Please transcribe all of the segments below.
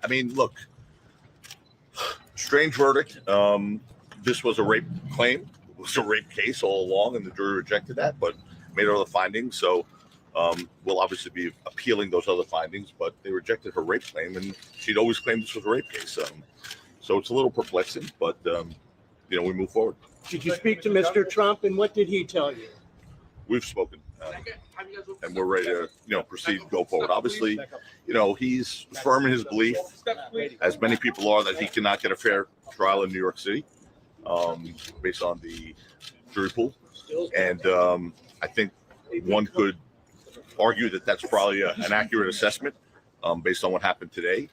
I mean, look, strange verdict. This was a rape claim. It was a rape case all along, and the jury rejected that, but made other findings. So we'll obviously be appealing those other findings, but they rejected her rape claim, and she'd always claimed this was a rape case. So it's a little perplexing, but we move forward. Did you speak to Mr. Trump, and what did he tell you? We've spoken, and we're ready to proceed, go forward. Obviously, he's firm in his belief, as many people are, that he cannot get a fair trial in New York City, based on the jury pool, and I think one could argue that that's probably an accurate assessment, based on what happened today,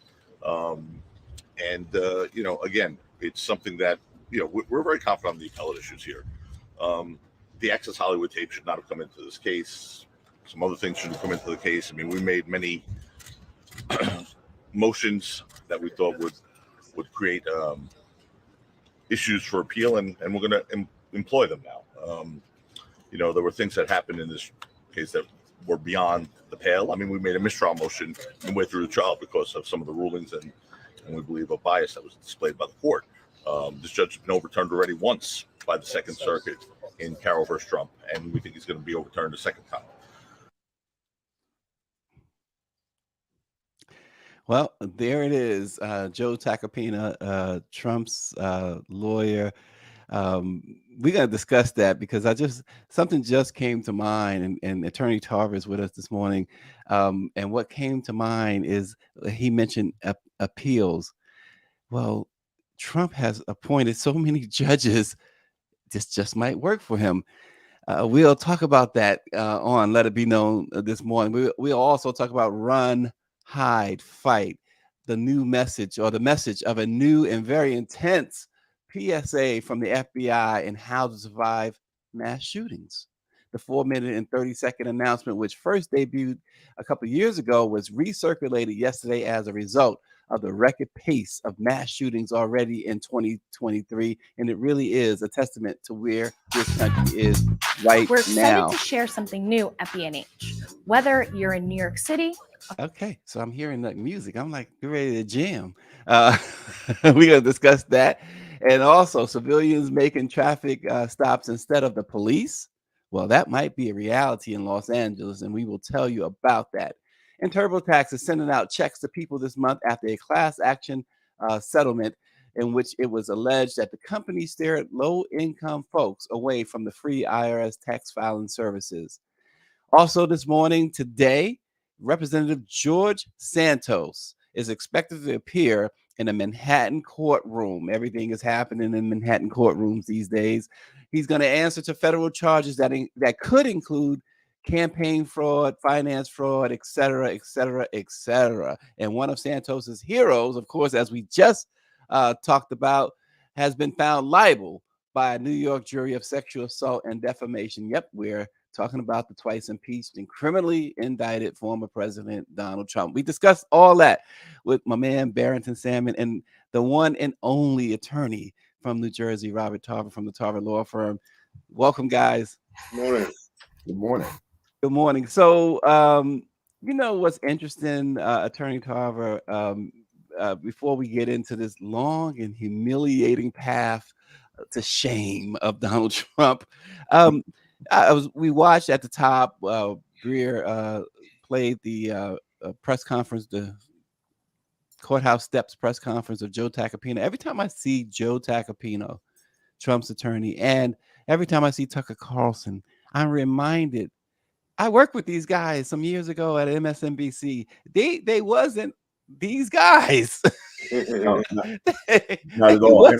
again, it's something that we're very confident on the appellate issues here. The Access Hollywood tape should not have come into this case. Some other things shouldn't come into the case. I mean, we made many motions that we thought would create issues for appeal, and we're going to employ them now. There were things that happened in this case that were beyond the pale. I mean, we made a mistrial motion and went through the trial because of some of the rulings and we believe a bias that was displayed by the court. This judge has been overturned already once by the Second Circuit in Carroll versus Trump, and we think he's going to be overturned a second time. Well, there it is. Joe Tacopina, Trump's lawyer. We're going to discuss that because something just came to mind, and Attorney Tarver is with us this morning. And what came to mind is he mentioned appeals. Well, Trump has appointed so many judges. This just might work for him. We'll talk about that on Let It Be Known this morning. We'll also talk about run, hide, fight, the new message, or the message of a new and very intense PSA from the FBI and how to survive mass shootings. The 4-minute and 30-second announcement, which first debuted a couple of years ago, was recirculated yesterday as a result of the record pace of mass shootings already in 2023. And it really is a testament to where this country is right now. We're excited to share something new at BNH. Whether you're in New York City. Okay, so I'm hearing like music. I'm like, get ready to jam. We're going to discuss that. And also civilians making traffic stops instead of the police. Well, that might be a reality in Los Angeles, and we will tell you about that. And TurboTax is sending out checks to people this month after a class action settlement in which it was alleged that the company steered low-income folks away from the free IRS tax filing services. Also this morning, today, Representative George Santos is expected to appear in a Manhattan courtroom. Everything is happening in Manhattan courtrooms these days. He's going to answer to federal charges that could include campaign fraud, finance fraud, et cetera, et cetera, et cetera. And one of Santos's heroes, of course, as we just talked about, has been found liable by a New York jury of sexual assault and defamation. Yep, we're talking about the twice impeached and criminally indicted former President Donald Trump. We discussed all that with my man Barrington Salmon and the one and only attorney from New Jersey, Robert Tarver from the Tarver Law Firm. Welcome, guys. Good morning. Good morning. Good morning. So, what's interesting, Attorney Tarver, before we get into this long and humiliating path to shame of Donald Trump, we watched at the top, Greer played the press conference, the courthouse steps press conference of Joe Tacopina. Every time I see Joe Tacopina, Trump's attorney, and every time I see Tucker Carlson, I'm reminded, I worked with these guys some years ago at MSNBC. They wasn't these guys. No, not at all.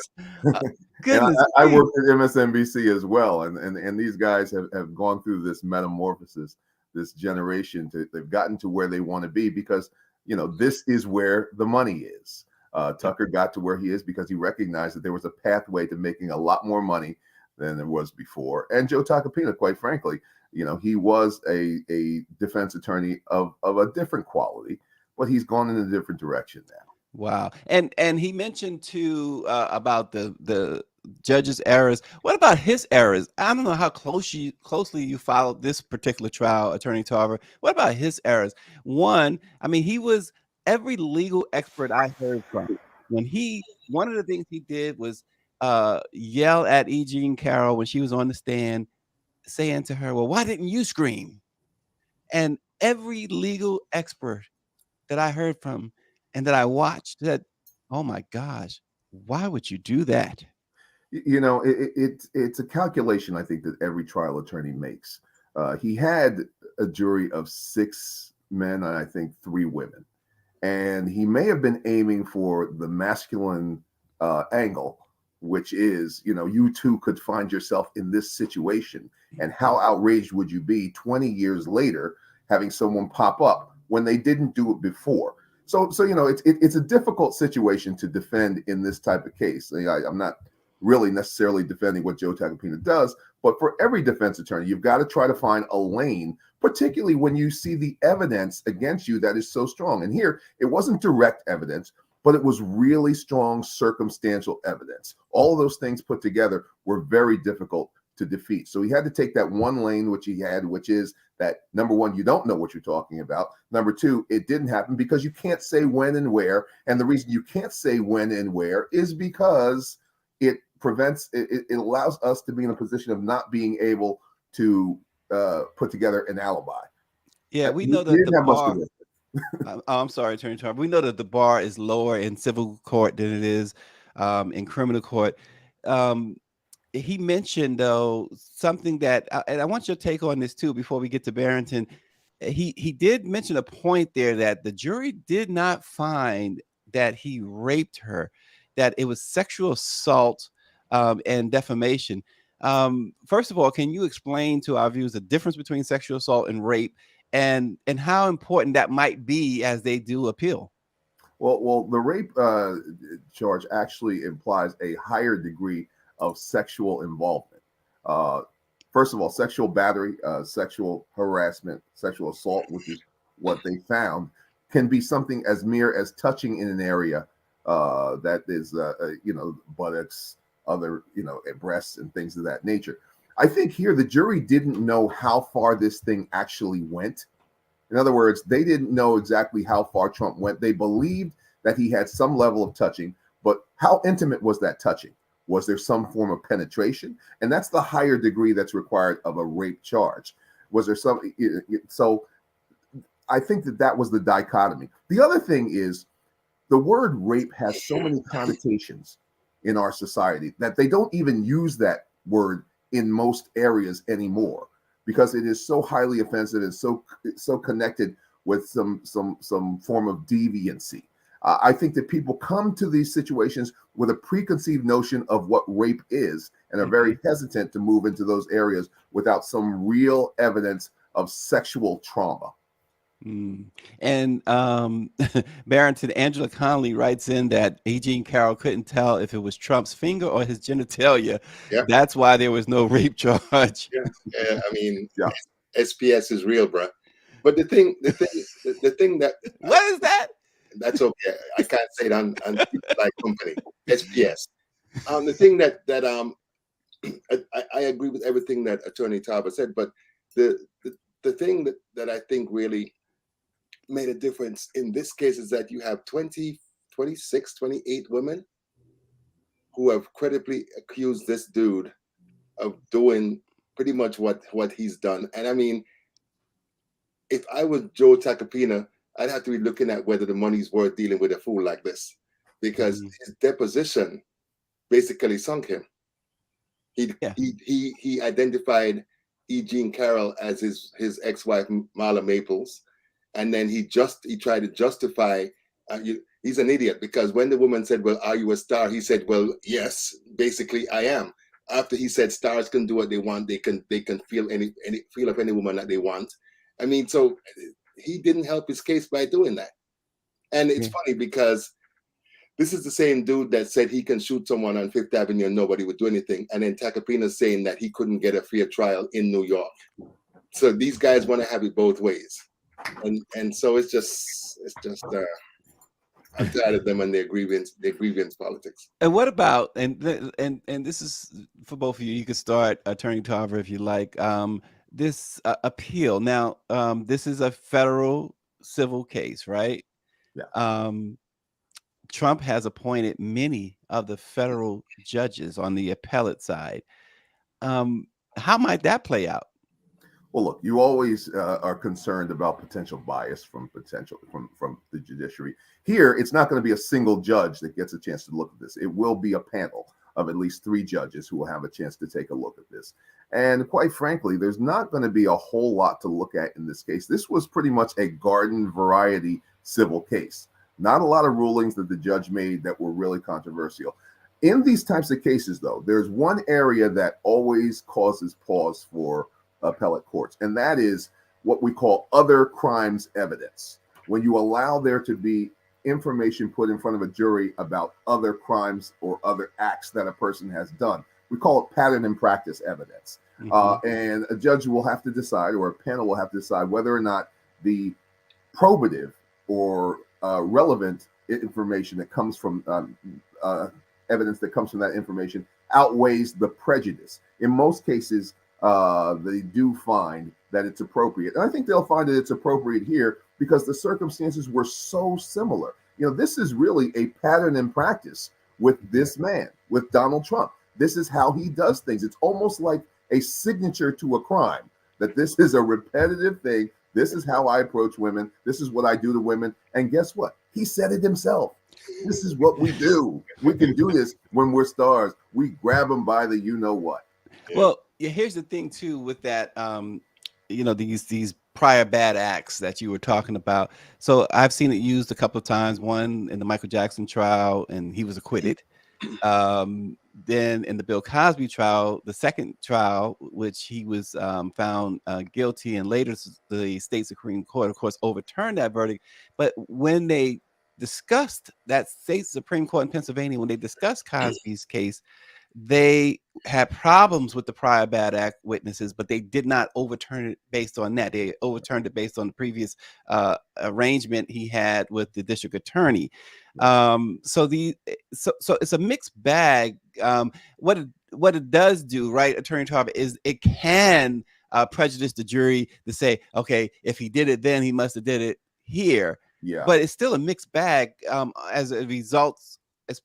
Goodness, I worked at MSNBC as well, and these guys have gone through this metamorphosis, this generation. They've gotten to where they want to be because this is where the money is. Tucker got to where he is because he recognized that there was a pathway to making a lot more money than there was before. And Joe Tacopina, quite frankly, he was a defense attorney of a different quality, but he's gone in a different direction now. Wow. And he mentioned too about the judge's errors. What about his errors? I don't know how closely you followed this particular trial, Attorney Tarver. What about his errors? One, I mean, he was every legal expert I heard from, one of the things he did was yell at E. Jean Carroll when she was on the stand, saying to her, "Well, why didn't you scream?" And every legal expert that I heard from and that I watched said, "Oh my gosh, why would you do that?" You know, it's a calculation I think that every trial attorney makes. He had a jury of 6 men and I think 3 women, and he may have been aiming for the masculine angle, which is, you know, you too could find yourself in this situation, and how outraged would you be 20 years later having someone pop up when they didn't do it before? So you know, it's a difficult situation to defend in this type of case. I'm not really necessarily defending what Joe Tacopina does, but for every defense attorney, you've got to try to find a lane, particularly when you see the evidence against you that is so strong. And here, it wasn't direct evidence, but it was really strong circumstantial evidence. All of those things put together were very difficult to defeat. So he had to take that one lane, which he had, which is that, number one, you don't know what you're talking about. Number two, it didn't happen because you can't say when and where. And the reason you can't say when and where is because it prevents, it allows us to be in a position of not being able to put together an alibi. Yeah, we know that the bar. I'm sorry, Attorney Trump. We know that the bar is lower in civil court than it is in criminal court. He mentioned, though, something that, and I want your take on this too before we get to Barrington. He did mention a point there that the jury did not find that he raped her, that it was sexual assault and defamation. First of all, can you explain to our viewers the difference between sexual assault and rape, and how important that might be as they do appeal? Well, the rape charge actually implies a higher degree of sexual involvement. First of all, sexual battery, sexual harassment, sexual assault, which is what they found, can be something as mere as touching in an area that is, you know, buttocks, other, you know, breasts and things of that nature. I think here the jury didn't know how far this thing actually went. In other words, they didn't know exactly how far Trump went. They believed that he had some level of touching, but how intimate was that touching? Was there some form of penetration? And that's the higher degree that's required of a rape charge. Was there some? So I think that was the dichotomy. The other thing is the word rape has so many connotations in our society that they don't even use that word in most areas anymore, because it is so highly offensive and so connected with some form of deviancy. I think that people come to these situations with a preconceived notion of what rape is and are very hesitant to move into those areas without some real evidence of sexual trauma. And Barrington, Angela Connolly writes in that E. Jean Carroll couldn't tell if it was Trump's finger or his genitalia. Yeah. That's why there was no rape charge. Yeah, I mean, yeah. SPS is real, bro. But the thing that what is that? That's okay. I can't say it on like company. SPS. The thing that I agree with everything that Attorney Tauber said, but the thing that I think really made a difference in this case is that you have 20, 26, 28 women who have credibly accused this dude of doing pretty much what he's done. And I mean, if I was Joe Tacopina, I'd have to be looking at whether the money's worth dealing with a fool like this, because his deposition basically sunk him. He identified E. Jean Carroll as his ex-wife Marla Maples, and then he tried to justify. He's an idiot, because when the woman said, "Well, are you a star?" he said, "Well, yes, basically I am." After he said stars can do what they want, they can feel of any woman that they want. I mean, so he didn't help his case by doing that. And it's funny because this is the same dude that said he can shoot someone on Fifth Avenue and nobody would do anything. And then Tacopina's saying that he couldn't get a fair trial in New York. So these guys want to have it both ways. And so it's just I'm tired of them and their grievance politics. And what about, and this is for both of you, you could start, Attorney Tarver, if you like, this appeal. Now, this is a federal civil case, right? Trump has appointed many of the federal judges on the appellate side. How might that play out? Well, look, you always are concerned about potential bias from the judiciary. Here, it's not going to be a single judge that gets a chance to look at this. It will be a panel of at least 3 judges who will have a chance to take a look at this. And quite frankly, there's not going to be a whole lot to look at in this case. This was pretty much a garden variety civil case. Not a lot of rulings that the judge made that were really controversial. In these types of cases, though, there's one area that always causes pause for appellate courts, and that is what we call other crimes evidence. When you allow there to be information put in front of a jury about other crimes or other acts that a person has done, we call it pattern and practice evidence. And a judge will have to decide, or a panel will have to decide, whether or not the probative or relevant information that comes from evidence that comes from that information outweighs the prejudice. In most cases, they do find that it's appropriate. And I think they'll find that it's appropriate here because the circumstances were so similar. You know, this is really a pattern in practice with this man, with Donald Trump. This is how he does things. It's almost like a signature to a crime, that this is a repetitive thing. This is how I approach women. This is what I do to women. And guess what? He said it himself. This is what we do. We can do this when we're stars. We grab them by the you-know-what. Well, yeah, here's the thing too with that, you know, these prior bad acts that you were talking about. So I've seen it used a couple of times. One in the Michael Jackson trial, and he was acquitted. Then in the Bill Cosby trial, the second trial, which he was found guilty, and later the state Supreme Court, of course, overturned that verdict. But when they discussed that state Supreme Court in Pennsylvania, when they discussed Cosby's case, they had problems with the prior bad act witnesses, but they did not overturn it based on that. They overturned it based on the previous arrangement he had with the district attorney. So it's a mixed bag. What it does do, right, Attorney Tarver, is it can prejudice the jury to say, okay, if he did it then, he must have did it here. Yeah. But it's still a mixed bag as a result,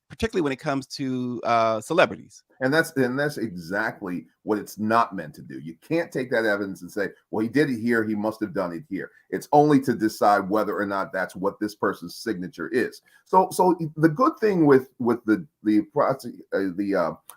particularly when it comes to celebrities. And that's exactly what it's not meant to do. You can't take that evidence and say, well, he did it here, he must have done it here. It's only to decide whether or not that's what this person's signature is. So the good thing with the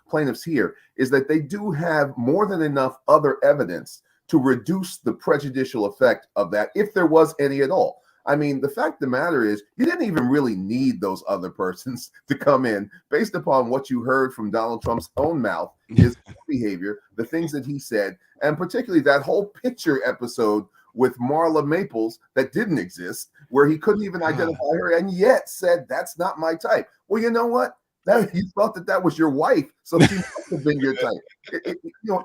plaintiffs here is that they do have more than enough other evidence to reduce the prejudicial effect of that, if there was any at all. I mean, the fact of the matter is, you didn't even really need those other persons to come in based upon what you heard from Donald Trump's own mouth, his behavior, the things that he said, and particularly that whole picture episode with Marla Maples that didn't exist, where he couldn't even identify her and yet said, that's not my type. Well, you know what? You thought that was your wife, so she must have been your type.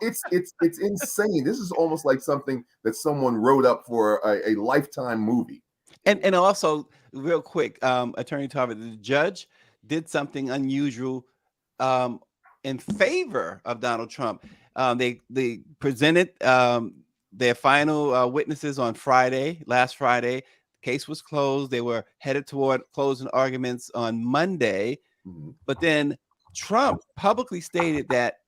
It's insane. This is almost like something that someone wrote up for a Lifetime movie. And also, real quick, Attorney Tarver, the judge did something unusual in favor of Donald Trump. They presented their final witnesses on last Friday. The case was closed. They were headed toward closing arguments on Monday. But then Trump publicly stated that,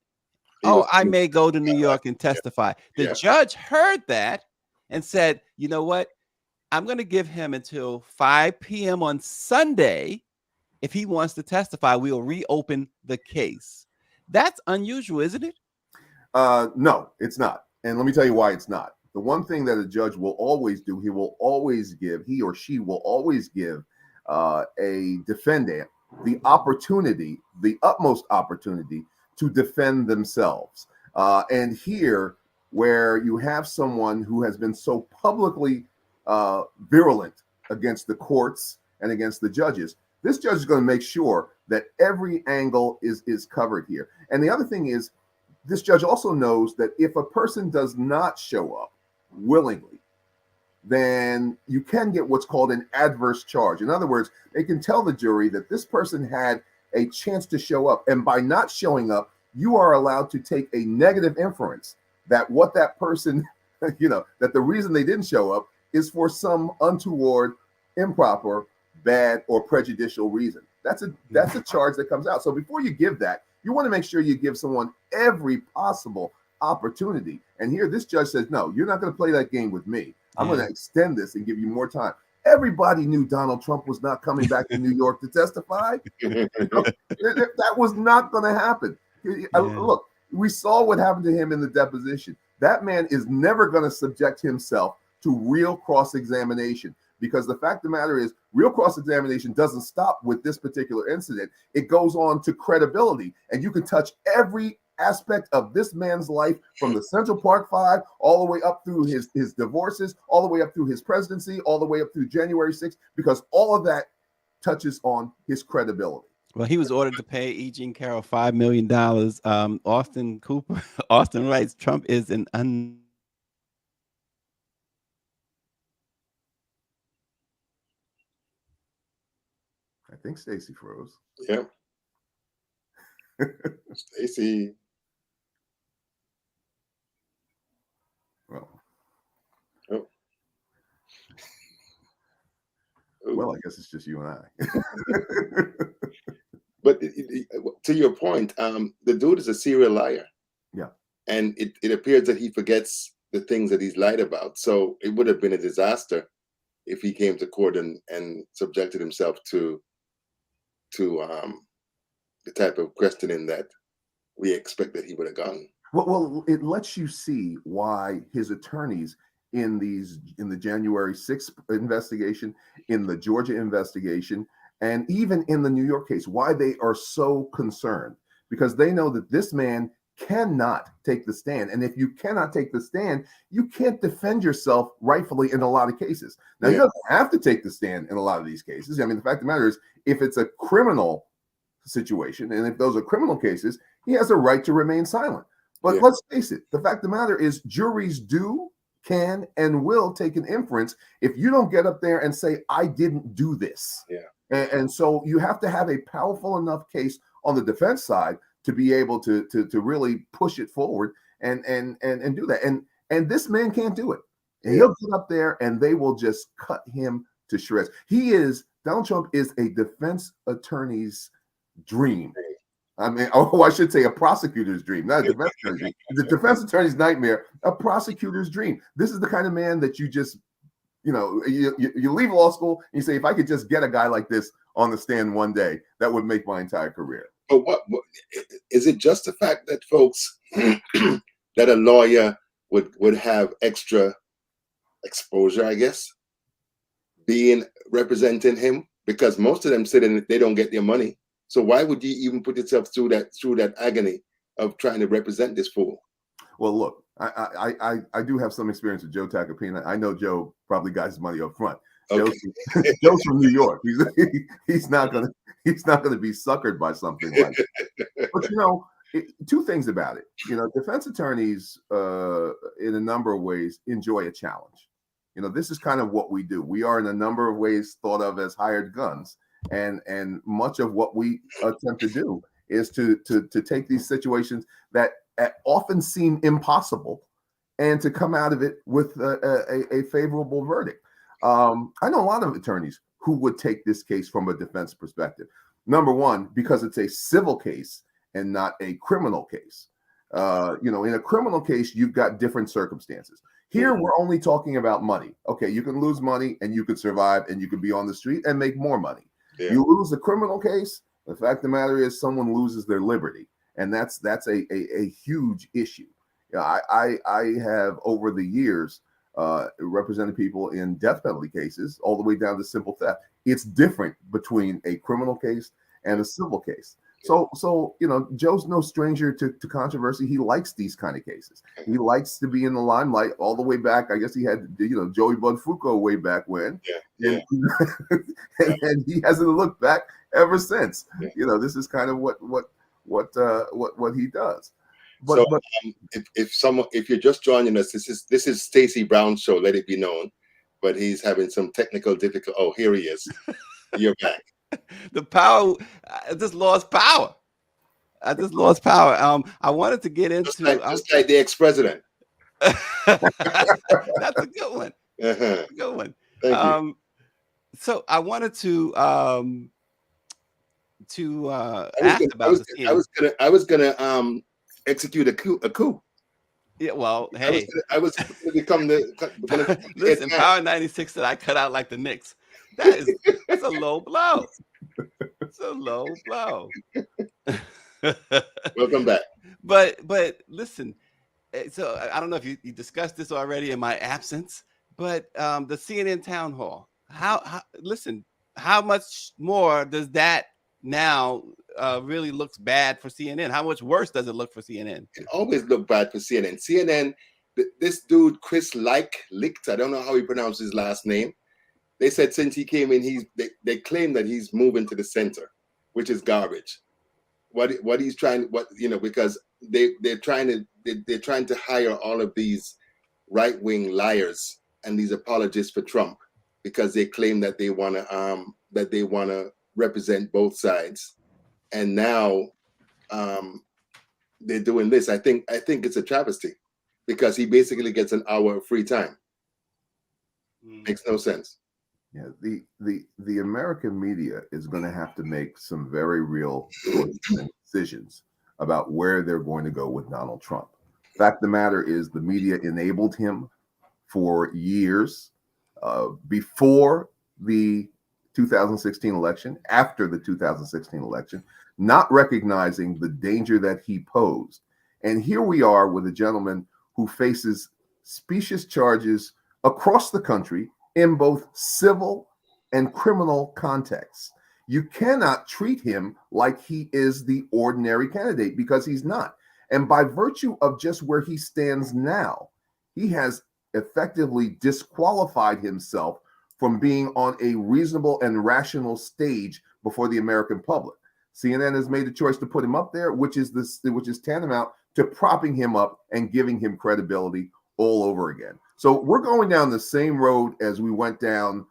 I may go to New York and testify. The judge heard that and said, you know what? I'm going to give him until 5 p.m. on Sunday. If he wants to testify, we'll reopen the case. That's unusual, isn't it? No, it's not. And let me tell you why it's not. The one thing that a judge will always do, he or she will always give a defendant the opportunity, the utmost opportunity to defend themselves. And here, where you have someone who has been so publicly virulent against the courts and against the judges, this judge is going to make sure that every angle is covered here. And the other thing is, this judge also knows that if a person does not show up willingly, then you can get what's called an adverse charge. In other words, they can tell the jury that this person had a chance to show up, and by not showing up, you are allowed to take a negative inference that what that person, that the reason they didn't show up is for some untoward, improper, bad, or prejudicial reason. That's a charge that comes out. So before you give that, you want to make sure you give someone every possible opportunity. And here, this judge says, no, you're not going to play that game with me. I'm going to extend this and give you more time. Everybody knew Donald Trump was not coming back to New York to testify. That was not going to happen. Look, we saw what happened to him in the deposition. That man is never going to subject himself to real cross-examination, because the fact of the matter is, real cross-examination doesn't stop with this particular incident. It goes on to credibility, and you can touch every aspect of this man's life, from the Central Park Five all the way up through his divorces, all the way up through his presidency, all the way up through January 6th, because all of that touches on his credibility. Well, he was ordered to pay E. Jean Carroll $5 million. Austin writes, Trump is an I think Stacy froze. Yeah. Stacy. Well. Oh. Well, I guess it's just you and I. But to your point, the dude is a serial liar. Yeah. And it appears that he forgets the things that he's lied about. So it would have been a disaster if he came to court and subjected himself to the type of questioning that we expect that he would have gone. Well, it lets you see why his attorneys in the January 6th investigation, in the Georgia investigation, and even in the New York case, why they are so concerned, because they know that this man cannot take the stand. And if you cannot take the stand, you can't defend yourself rightfully in a lot of cases. Now, he doesn't have to take the stand in a lot of these cases. I mean, the fact of the matter is, if it's a criminal situation, and if those are criminal cases, he has a right to remain silent. But let's face it, the fact of the matter is, juries can, and will take an inference if you don't get up there and say, I didn't do this. Yeah. And so you have to have a powerful enough case on the defense side to be able to really push it forward and do that. And this man can't do it. And he'll get up there and they will just cut him to shreds. Donald Trump is a defense attorney's dream. I mean, I should say a prosecutor's dream, not a defense attorney's dream. The defense attorney's nightmare, a prosecutor's dream. This is the kind of man that you just, you leave law school and you say, if I could just get a guy like this on the stand one day, that would make my entire career. But what is it, just the fact that folks that a lawyer would have extra exposure, I guess, representing him, because most of them say that they don't get their money. So why would you even put yourself through that agony of trying to represent this fool? Well, look, I do have some experience with Joe Tacopina. I know Joe probably got his money up front. Okay. Joe's from New York. He's not gonna be suckered by something like that. But two things about it. Defense attorneys, in a number of ways, enjoy a challenge. This is kind of what we do. We are in a number of ways thought of as hired guns, and much of what we attempt to do is to take these situations that often seem impossible and to come out of it with a favorable verdict. I know a lot of attorneys who would take this case from a defense perspective. Number one, because it's a civil case and not a criminal case. In a criminal case, you've got different circumstances. Here, we're only talking about money. Okay, you can lose money and you could survive and you can be on the street and make more money. Yeah. You lose a criminal case, the fact of the matter is someone loses their liberty. And that's a huge issue. I have, over the years, represented people in death penalty cases all the way down to simple theft. It's different between a criminal case and a civil case. So Joe's no stranger to controversy. He likes these kind of cases. He likes to be in the limelight all the way back. I guess he had Joey Bud Foucault way back when, and he hasn't looked back ever since. Yeah. This is kind of what he does. But if you're just joining us, this is Stacey Brown's show. Let it be known, but he's having some technical difficulty. Oh, here he is. You're back. The power. I just lost power. I wanted to get into just like the ex-president. That's a good one. Uh-huh. Good one. Thank you. So I wanted to I ask about the CNN. I was gonna execute a coup. Yeah, well, hey, I was gonna become the listen, Power 96 that I cut out like the Knicks. That's a low blow. It's a low blow. Welcome back. But listen, so I don't know if you discussed this already in my absence, but the CNN town hall. Listen, how much more does that now really looks bad for CNN? How much worse does it look for CNN? It always looked bad for CNN. CNN, this dude Chris Licht, I don't know how he pronounced his last name. They said since he came in, they claim that he's moving to the center, which is garbage. What he's trying, because they're trying to hire all of these right-wing liars and these apologists for Trump because they claim that they want to represent both sides, and now they're doing this. I think it's a travesty because he basically gets an hour of free time. Makes no sense. Yeah, the American media is going to have to make some very real decisions about where they're going to go with Donald Trump. Fact of the matter is, the media enabled him for years before the 2016 election, after the 2016 election, not recognizing the danger that he posed. And here we are with a gentleman who faces specious charges across the country in both civil and criminal contexts. You cannot treat him like he is the ordinary candidate, because he's not. And by virtue of just where he stands now, he has effectively disqualified himself from being on a reasonable and rational stage before the American public. CNN has made the choice to put him up there, which is tantamount to propping him up and giving him credibility all over again. So we're going down the same road as we went down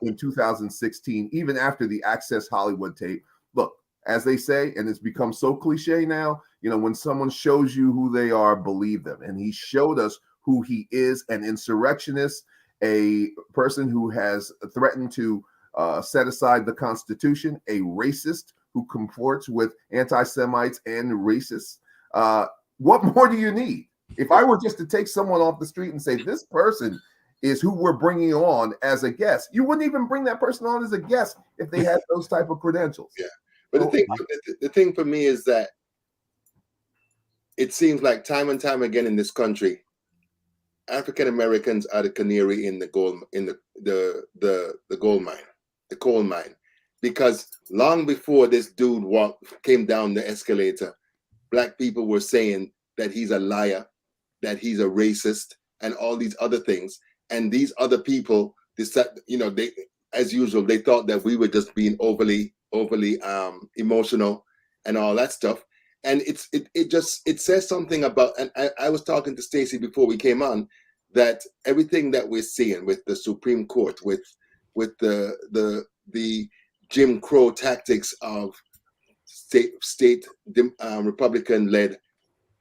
in 2016, even after the Access Hollywood tape. Look, as they say, and it's become so cliche now, when someone shows you who they are, believe them. And he showed us who he is: an insurrectionist, a person who has threatened to set aside the Constitution, a racist who comports with anti-Semites and racists. What more do you need? If I were just to take someone off the street and say, this person is who we're bringing on as a guest, you wouldn't even bring that person on as a guest if they had those type of credentials. Yeah. But the thing for me is that it seems like time and time again in this country, African Americans are the canary in the coal mine. Because long before this dude came down the escalator, Black people were saying that he's a liar, that he's a racist, and all these other things. And these other people, they, as usual, they thought that we were just being overly emotional and all that stuff. And it says something about, and I was talking to Stacey before we came on, that everything that we're seeing with the Supreme Court, with the Jim Crow tactics of state Republican-led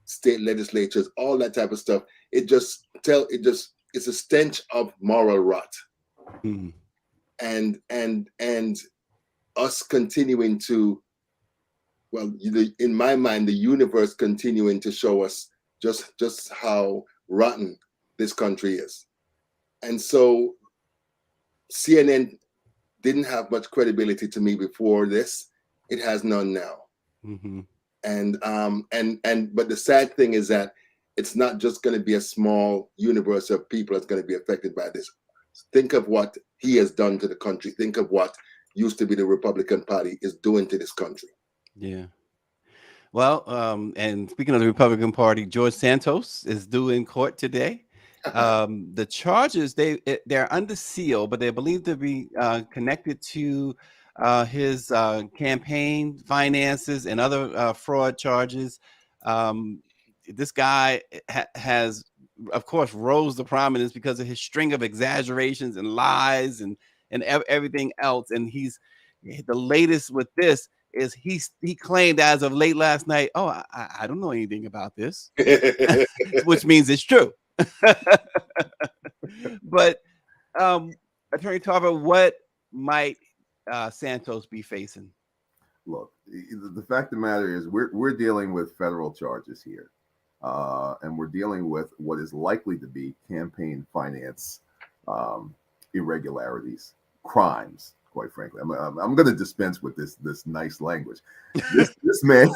state legislatures, all that type of stuff, it's a stench of moral rot. Mm-hmm. And us continuing to, well, in my mind, the universe continuing to show us just how rotten this country is. And so CNN didn't have much credibility to me before this. It has none now. Mm-hmm. But the sad thing is that it's not just going to be a small universe of people that's going to be affected by this. Think of what he has done to the country. Think of what used to be the Republican Party is doing to this country. Yeah. Well, and speaking of the Republican Party, George Santos is due in court today. The charges, they're under seal, but they're believed to be connected to his campaign finances and other fraud charges. This guy has, of course, rose to prominence because of his string of exaggerations and lies and everything else. And the latest with this is he claimed as of late last night, oh, I don't know anything about this, which means it's true. But Attorney Tarver, what might Santos be facing? Look, the fact of the matter is we're dealing with federal charges here, and we're dealing with what is likely to be campaign finance irregularities, crimes. Quite frankly, I'm going to dispense with this nice language. This man,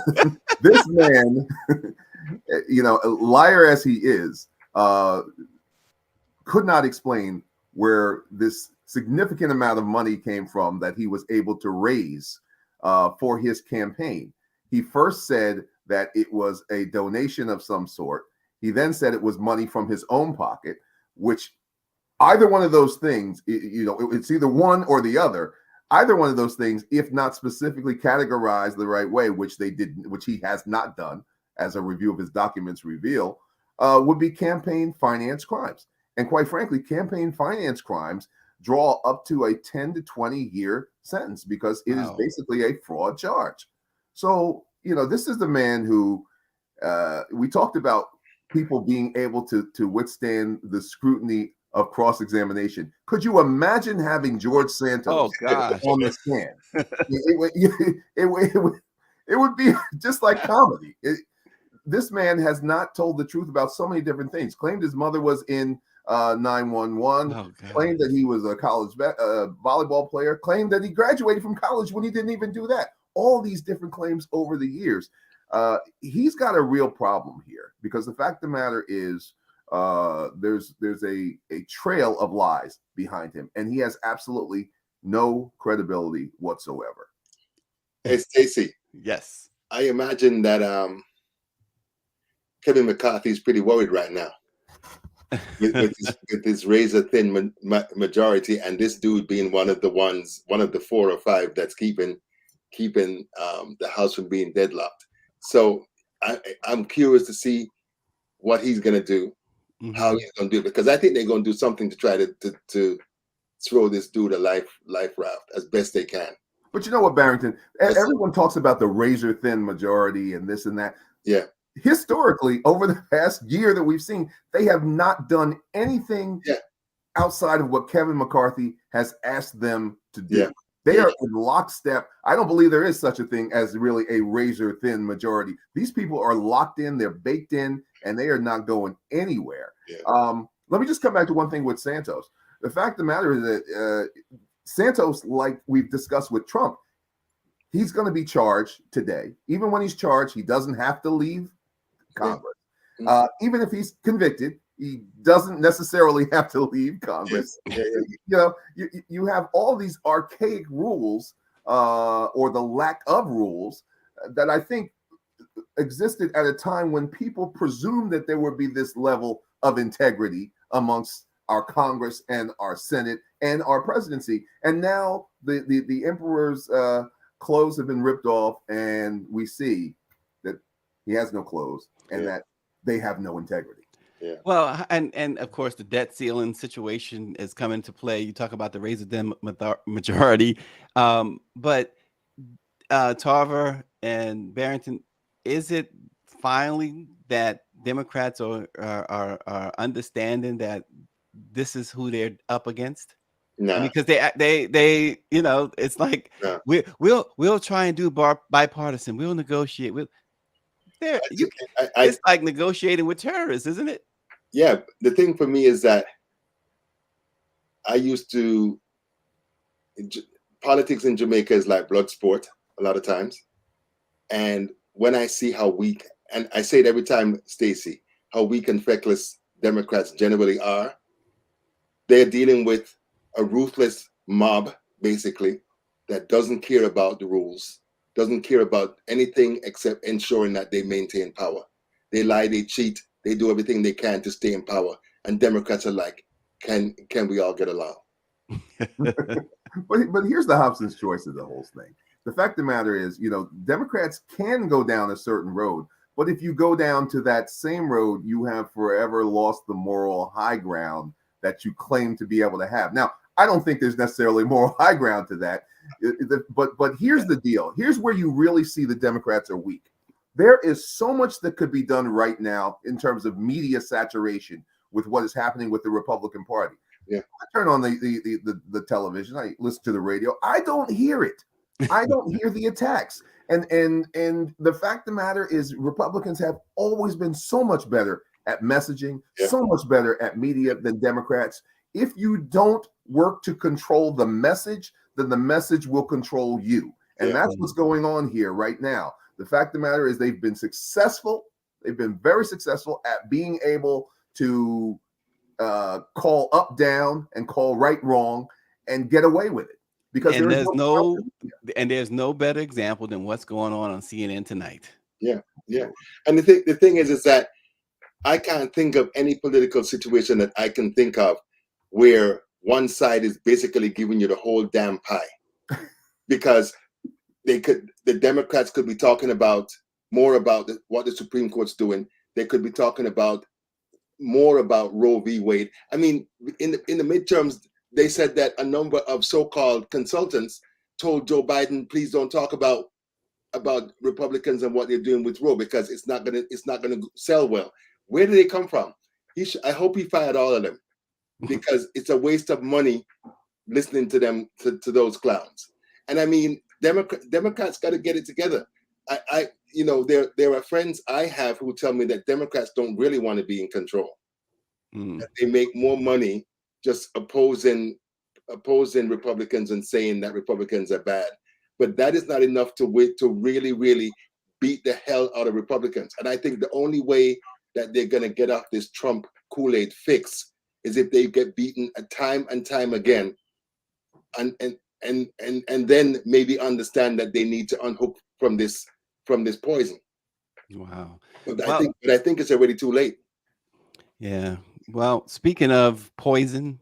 this man, liar as he is, could not explain where this significant amount of money came from that he was able to raise for his campaign. He first said that it was a donation of some sort. He then said it was money from his own pocket, which either one of those things, it's either one or the other. Either one of those things, if not specifically categorized the right way, which they didn't, which he has not done, as a review of his documents reveal, would be campaign finance crimes. And quite frankly, campaign finance crimes draw up to a 10 to 20 year sentence because it is basically a fraud charge. So, this is the man who we talked about people being able to withstand the scrutiny of cross-examination. Could you imagine having George Santos on the stand? It would be just like comedy. This man has not told the truth about so many different things. Claimed his mother was in 911, claimed that he was a college volleyball player, claimed that he graduated from college when he didn't even do that. All these different claims over the years. He's got a real problem here because the fact of the matter is there's a trail of lies behind him, and he has absolutely no credibility whatsoever. Hey, Stacey. Yes. I imagine that Kevin McCarthy is pretty worried right now with his razor thin majority, and this dude being one of the 4 or 5 that's keeping the House from being deadlocked. So I'm curious to see what he's going to do, how he's going to do it, because I think they're going to do something to try to throw this dude a life raft as best they can. But you know what, Barrington? Everyone talks about the razor thin majority and this and that. Yeah. Historically, over the past year that we've seen, they have not done anything outside of what Kevin McCarthy has asked them to do. Yeah. They are in lockstep. I don't believe there is such a thing as really a razor thin majority. These people are locked in, they're baked in, and they are not going anywhere. Yeah. Let me just come back to one thing with Santos. The fact of the matter is that Santos, like we've discussed with Trump, he's going to be charged today. Even when he's charged, he doesn't have to leave Congress. Even if he's convicted, he doesn't necessarily have to leave Congress. You have all these archaic rules or the lack of rules that I think existed at a time when people presumed that there would be this level of integrity amongst our Congress and our Senate and our presidency. And now the emperor's clothes have been ripped off, and we see that he has no clothes and that they have no integrity. Yeah. Well, and of course the debt ceiling situation is coming to play. You talk about the razor thin majority, but Tarver and Barrington, is it finally that Democrats are understanding that this is who they're up against? No, because they it's like we'll try and do bipartisan. We'll negotiate. It's like negotiating with terrorists, isn't it? Yeah. The thing for me is that I used to politics in Jamaica is like blood sport a lot of times, and when I see how weak, and I say it every time, Stacey, how weak and feckless Democrats generally are, they're dealing with a ruthless mob, basically, that doesn't care about the rules, doesn't care about anything except ensuring that they maintain power. They lie, they cheat, they do everything they can to stay in power. And Democrats are like, can we all get along? But here's the Hobson's choice of the whole thing. The fact of the matter is, Democrats can go down a certain road, but if you go down to that same road, you have forever lost the moral high ground that you claim to be able to have. Now, I don't think there's necessarily moral high ground to that, but here's the deal. Here's where you really see the Democrats are weak. There is so much that could be done right now in terms of media saturation with what is happening with the Republican Party. Yeah. I turn on the television. I listen to the radio. I don't hear it. I don't hear the attacks. And the fact of the matter is, Republicans have always been so much better at messaging, so much better at media than Democrats. If you don't work to control the message, then the message will control you. And that's what's going on here right now. The fact of the matter is, they've been successful. They've been very successful at being able to call up, down, and call right, wrong, and get away with it. Because there's no better example than what's going on CNN tonight. Yeah. And the thing is that I can't think of any political situation that I can think of where one side is basically giving you the whole damn pie, because the Democrats could be talking about more about what the Supreme Court's doing. They could be talking about more about Roe v. Wade. I mean, in the midterms, they said that a number of so-called consultants told Joe Biden, please don't talk about Republicans and what they're doing with Roe, because it's not gonna sell well. Where did they come from? I hope he fired all of them, because it's a waste of money listening to them, to those clowns. And I mean, Democrats got to get it together. There are friends I have who tell me that Democrats don't really want to be in control. That they make more money just opposing Republicans and saying that Republicans are bad. But that is not enough to really, really beat the hell out of Republicans. And I think the only way that they're going to get off this Trump Kool-Aid fix is if they get beaten time and time again, and then maybe understand that they need to unhook from this poison. Wow. But I think it's already too late. Yeah. Well, speaking of poison,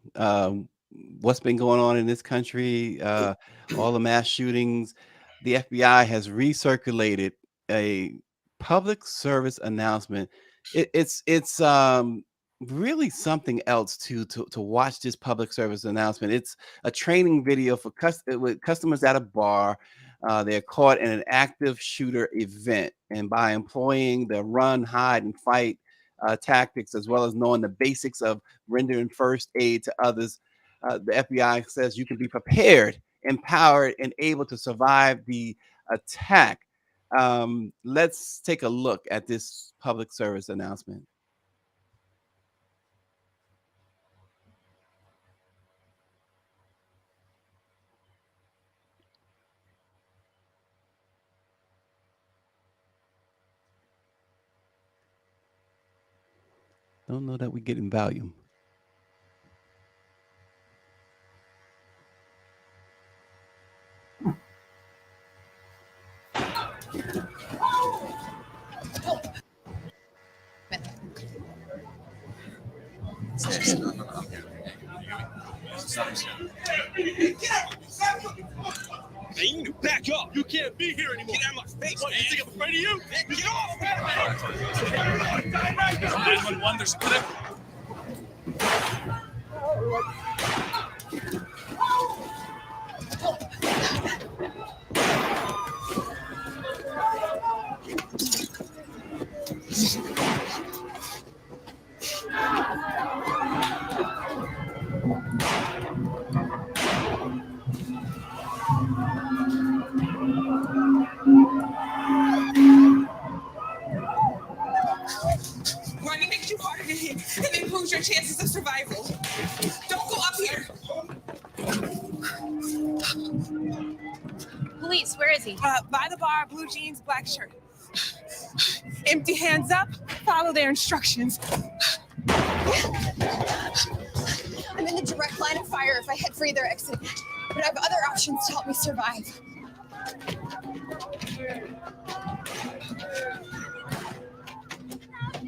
what's been going on in this country, all the mass shootings, the FBI has recirculated a public service announcement. It's really something else to watch this public service announcement. It's a training video for with customers at a bar. They're caught in an active shooter event, and by employing the run, hide, and fight tactics, as well as knowing the basics of rendering first aid to others, the FBI says you can be prepared, empowered, and able to survive the attack. Let's take a look at this public service announcement. Don't know that we get in volume. Hey, you need to back up. You can't be here anymore. Get out of my face, what, man. You think I'm afraid of you? Get off, man. 911, there's a clip. Running makes you harder to hit and improves your chances of survival. Don't go up here. Police, where is he? By the bar, blue jeans, black shirt. Empty hands up, follow their instructions. I'm in the direct line of fire if I head for either exit, but I have other options to help me survive.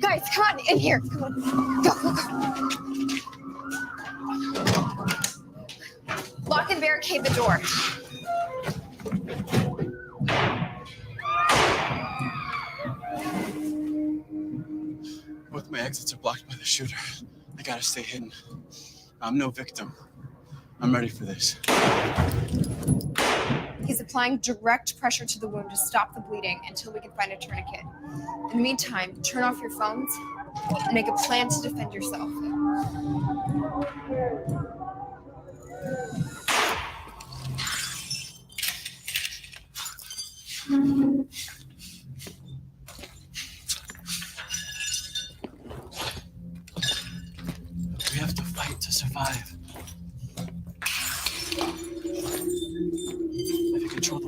Guys, come on, in here. Come on. Go, go, go. Lock and barricade the door. Both my exits are blocked by the shooter. I gotta stay hidden. I'm no victim. I'm ready for this. He's applying direct pressure to the wound to stop the bleeding until we can find a tourniquet. In the meantime, turn off your phones and make a plan to defend yourself.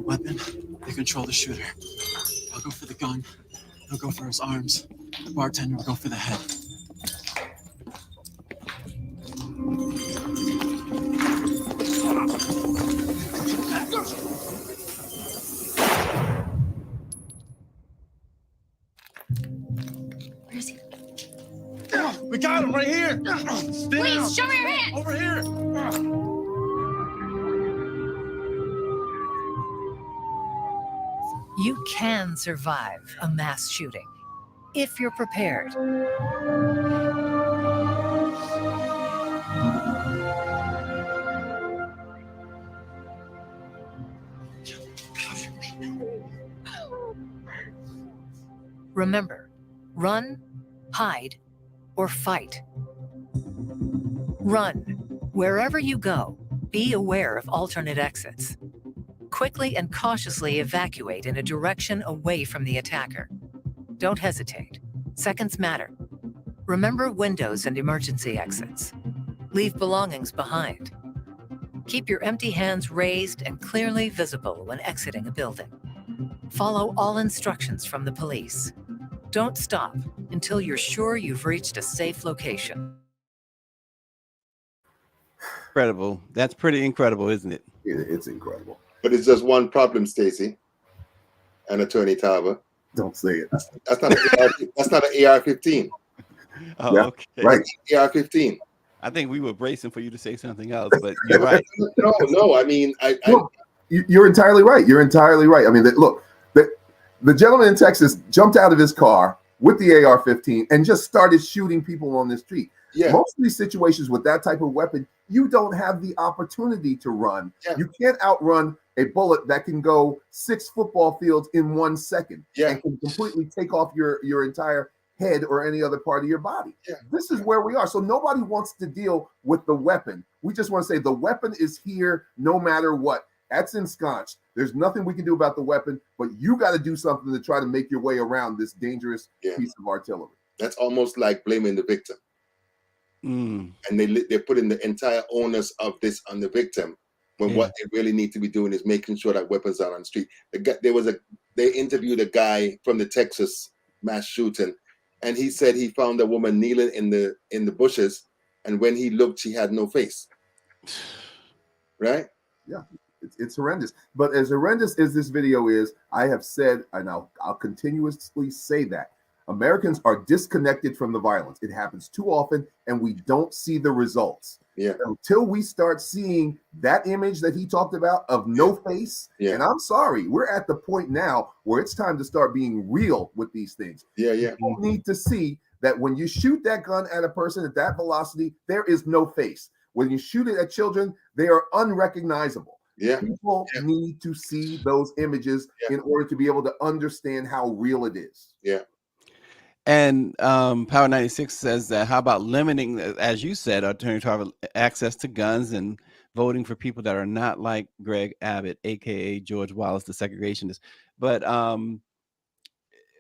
weapon, they control the shooter. I'll go for the gun. He'll go for his arms. The bartender will go for the head. Where is he? We got him right here. Please, show me your hand. Over here. You can survive a mass shooting if you're prepared. Remember, run, hide, or fight. Run. Wherever you go, be aware of alternate exits. Quickly and cautiously evacuate in a direction away from the attacker. Don't hesitate. Seconds matter. Remember windows and emergency exits. Leave belongings behind. Keep your empty hands raised and clearly visible when exiting a building. Follow all instructions from the police. Don't stop until you're sure you've reached a safe location. Incredible. That's pretty incredible, isn't it? It's incredible. But it's just one problem, Stacey and Attorney Tarver. Don't say it. That's not an AR-15. Oh, Yeah, okay. right. AR-15. I think we were bracing for you to say something else, but you're right. No. I mean, You're entirely right. You're entirely right. I mean, look, the gentleman in Texas jumped out of his car with the AR-15 and just started shooting people on the street. Yeah. Most of these situations with that type of weapon, you don't have the opportunity to run. Yeah. You can't outrun a bullet that can go 6 football fields in 1 second and can completely take off your entire head or any other part of your body. Yeah. This is where we are. So nobody wants to deal with the weapon. We just want to say the weapon is here no matter what. That's ensconced. There's nothing we can do about the weapon, but you got to do something to try to make your way around this dangerous piece of artillery. That's almost like blaming the victim. And they're putting the entire onus of this on the victim when what they really need to be doing is making sure that weapons are on the street. They interviewed a guy from the Texas mass shooting, and he said he found a woman kneeling in the bushes, and when he looked, she had no face. Right? Yeah, it's horrendous. But as horrendous as this video is, I have said, and I'll continuously say that Americans are disconnected from the violence. It happens too often, and we don't see the results. Yeah. Until we start seeing that image that he talked about of no face. Yeah. And I'm sorry, we're at the point now where it's time to start being real with these things. Yeah. People need to see that when you shoot that gun at a person at that velocity, there is no face. When you shoot it at children, they are unrecognizable. Yeah. People need to see those images in order to be able to understand how real it is. Yeah. And Power 96 says that how about limiting, as you said, Attorney Tarver, access to guns and voting for people that are not like Greg Abbott, aka George Wallace, the segregationist. But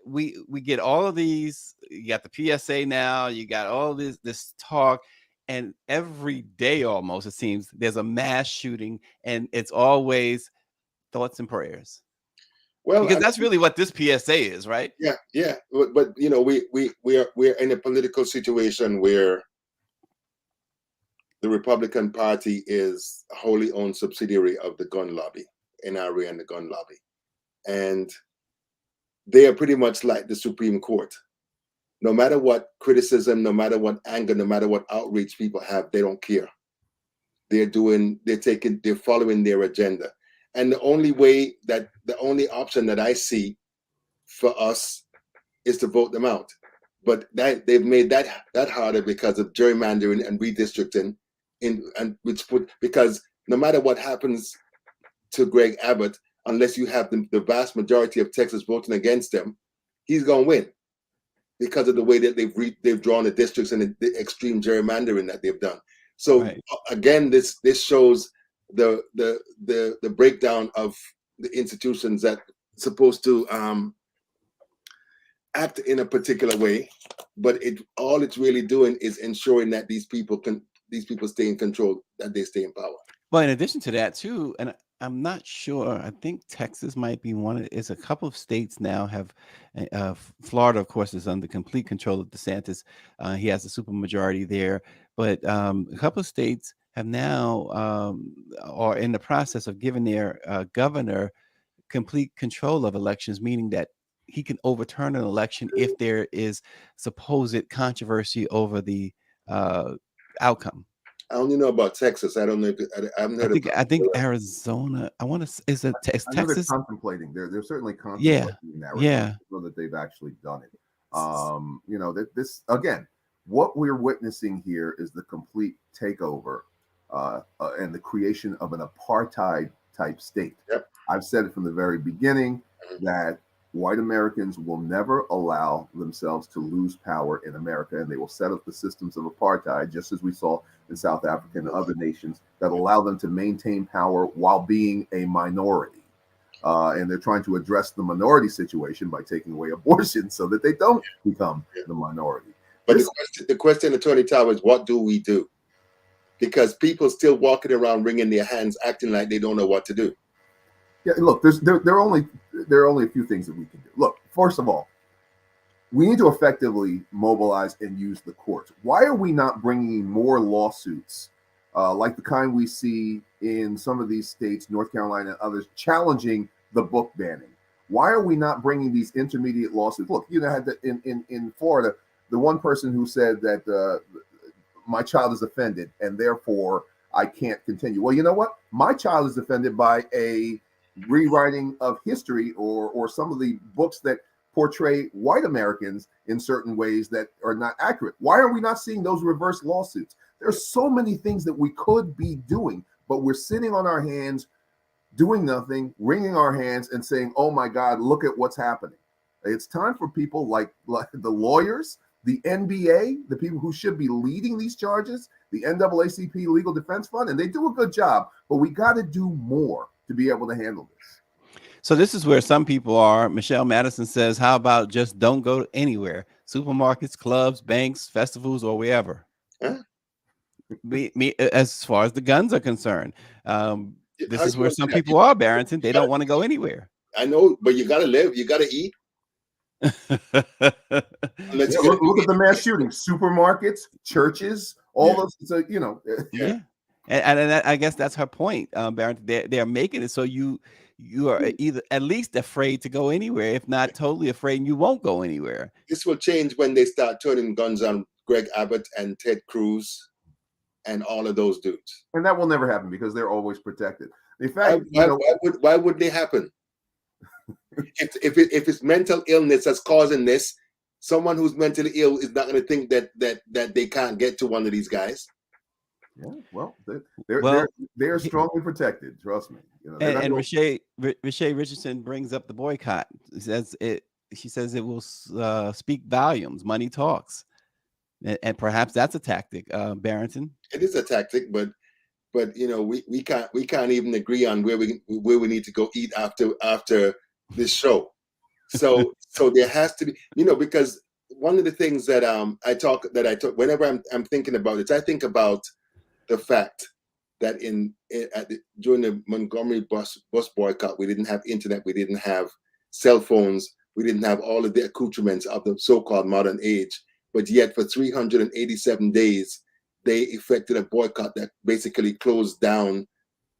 we get all of these. You got the PSA now. You got all this talk, and every day almost it seems there's a mass shooting, and it's always thoughts and prayers. Well, because that's really what this PSA is, right? Yeah. But you know, we're in a political situation where the Republican Party is a wholly owned subsidiary of the gun lobby, NRA and the gun lobby, and they are pretty much like the Supreme Court. No matter what criticism, no matter what anger, no matter what outreach people have, they don't care. They're following their agenda. And the only option that I see for us is to vote them out. But they've made that harder because of gerrymandering and redistricting, because no matter what happens to Greg Abbott, unless you have the vast majority of Texas voting against him, he's going to win because of the way that they've drawn the districts and the extreme gerrymandering that they've done. So again, this shows the breakdown of the institutions that supposed to act in a particular way, but all it's really doing is ensuring that these people stay in control, that they stay in power. Well, in addition to that too, and I'm not sure. I think Texas might be one. It's a couple of states now have. Florida, of course, is under complete control of DeSantis. He has a supermajority there, but a couple of states have now are in the process of giving their governor complete control of elections, meaning that he can overturn an election if there is supposed controversy over the outcome. I only know about Texas. I don't know. I haven't heard about. I think Arizona. I want to. Is it is I know they're Texas? contemplating. They're certainly Yeah, contemplating in Arizona. yeah. So that they've actually done it. You know, that this again, what we're witnessing here is the complete takeover and the creation of an apartheid type state. Yep. I've said it from the very beginning that white Americans will never allow themselves to lose power in America, and they will set up the systems of apartheid, just as we saw in South Africa and other nations, that allow them to maintain power while being a minority. And they're trying to address the minority situation by taking away abortion so that they don't become the minority. But the question, Attorney Tower, is what do we do? Because people still walking around wringing their hands, acting like they don't know what to do. Yeah, look, there are only a few things that we can do. Look, first of all, we need to effectively mobilize and use the courts. Why are we not bringing more lawsuits like the kind we see in some of these states, North Carolina and others, challenging the book banning? Why are we not bringing these intermediate lawsuits? Look, you know, had in Florida, the one person who said that my child is offended and therefore I can't continue. Well, you know what? My child is offended by a rewriting of history or some of the books that portray white Americans in certain ways that are not accurate. Why are we not seeing those reverse lawsuits? There's so many things that we could be doing, but we're sitting on our hands, doing nothing, wringing our hands and saying, oh my God, look at what's happening. It's time for people like the lawyers, the NBA, the people who should be leading these charges, the NAACP Legal Defense Fund, and they do a good job, but we got to do more to be able to handle this. So this is where some people are. Michelle Madison says, how about just don't go anywhere? Supermarkets, clubs, banks, festivals, or wherever. Huh? As far as the guns are concerned, this is where some people are, Barrington. They don't want to go anywhere. I know, but you got to live. You got to eat. Look at the mass shootings, supermarkets, churches, all those. So, you know, yeah. And I guess that's her point, Barrington. They're making it so you are either at least afraid to go anywhere, if not totally afraid, and you won't go anywhere. This will change when they start turning guns on Greg Abbott and Ted Cruz and all of those dudes. And that will never happen because they're always protected. In fact, why would they happen? if it's mental illness that's causing this, someone who's mentally ill is not going to think that they can't get to one of these guys. Yeah, well, they're strongly protected. Trust me. You know, and Rashay Richardson brings up the boycott. She says it will speak volumes. Money talks, and perhaps that's a tactic, Barrington. It is a tactic, but you know we can't even agree on where we need to go eat after this show. So there has to be, you know, because one of the things that I talk whenever I'm thinking about it, I think about the fact that during the Montgomery bus boycott, we didn't have internet, we didn't have cell phones, we didn't have all of the accoutrements of the so-called modern age. But yet, for 387 days, they effected a boycott that basically closed down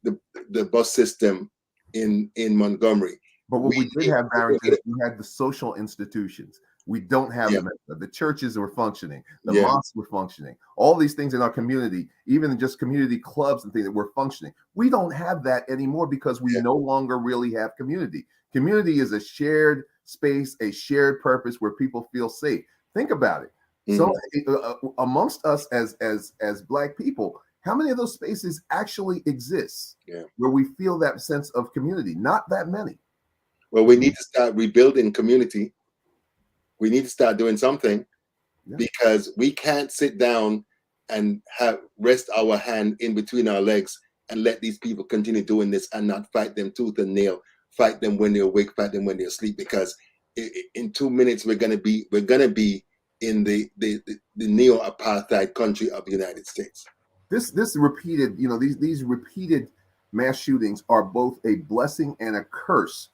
the bus system in Montgomery. But what we did have, Barrington, we had the social institutions. We don't have them. The churches were functioning. The mosques were functioning. All these things in our community, even just community clubs and things that were functioning. We don't have that anymore because we no longer really have community. Community is a shared space, a shared purpose where people feel safe. Think about it. So amongst us as Black people, how many of those spaces actually exist where we feel that sense of community? Not that many. Well, we need to start rebuilding community. We need to start doing something because we can't sit down and rest our hand in between our legs and let these people continue doing this and not fight them tooth and nail, fight them when they're awake, fight them when they're asleep, because in 2 minutes we're gonna be in the neo-apartheid country of the United States. This repeated, you know, these repeated mass shootings are both a blessing and a curse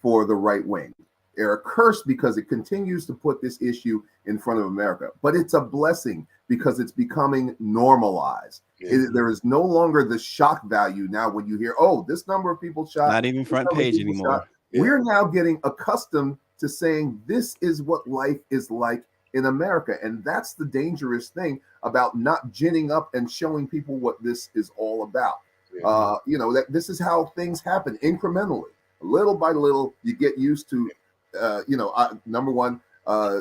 for the right wing. They're a curse because it continues to put this issue in front of America, but it's a blessing because it's becoming normalized. There is no longer the shock value now when you hear, oh, this number of people shot. Not even front page anymore. We're now getting accustomed to saying this is what life is like in America. And that's the dangerous thing about not ginning up and showing people what this is all about. That this is how things happen incrementally. Little by little, you get used to, number one,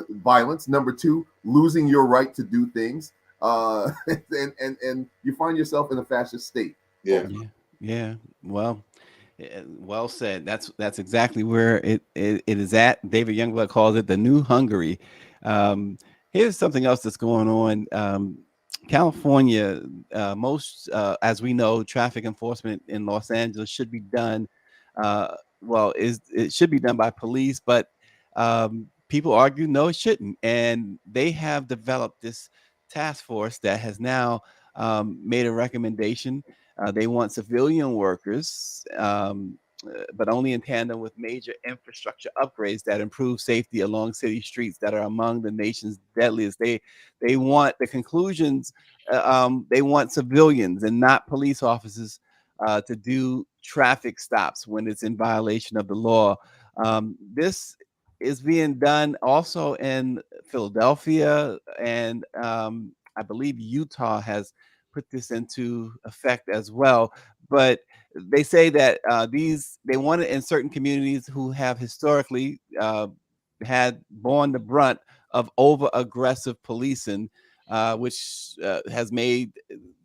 violence. Number two, losing your right to do things. And you find yourself in a fascist state. Yeah. Well said. That's exactly where it is at. David Youngblood calls it the new Hungary. Here's something else that's going on. California, as we know, traffic enforcement in Los Angeles should be done. It should be done by police, but people argue no, it shouldn't. And they have developed this task force that has now made a recommendation. They want civilian workers, but only in tandem with major infrastructure upgrades that improve safety along city streets that are among the nation's deadliest. They want the conclusions. They want civilians and not police officers to do traffic stops when it's in violation of the law. This is being done also in Philadelphia, and I believe Utah has put this into effect as well. But they say that they want it in certain communities who have historically had borne the brunt of over aggressive policing, which has made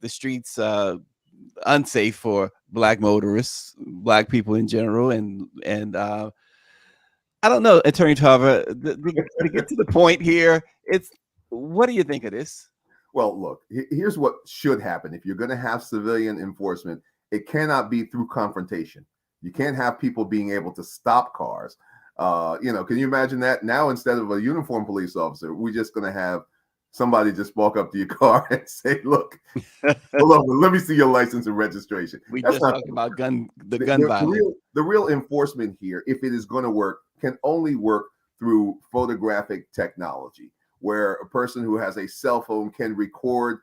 the streets unsafe for Black motorists, Black people in general, and I don't know, Attorney Tarver, to get to the point here. What do you think of this? Well, look, here's what should happen. If you're going to have civilian enforcement, it cannot be through confrontation. You can't have people being able to stop cars. Can you imagine that? Now, instead of a uniformed police officer, we're just going to have somebody just walk up to your car and say, look, hold on, let me see your license and registration. That's just talking about gun violence. The real enforcement here, if it is going to work, can only work through photographic technology, where a person who has a cell phone can record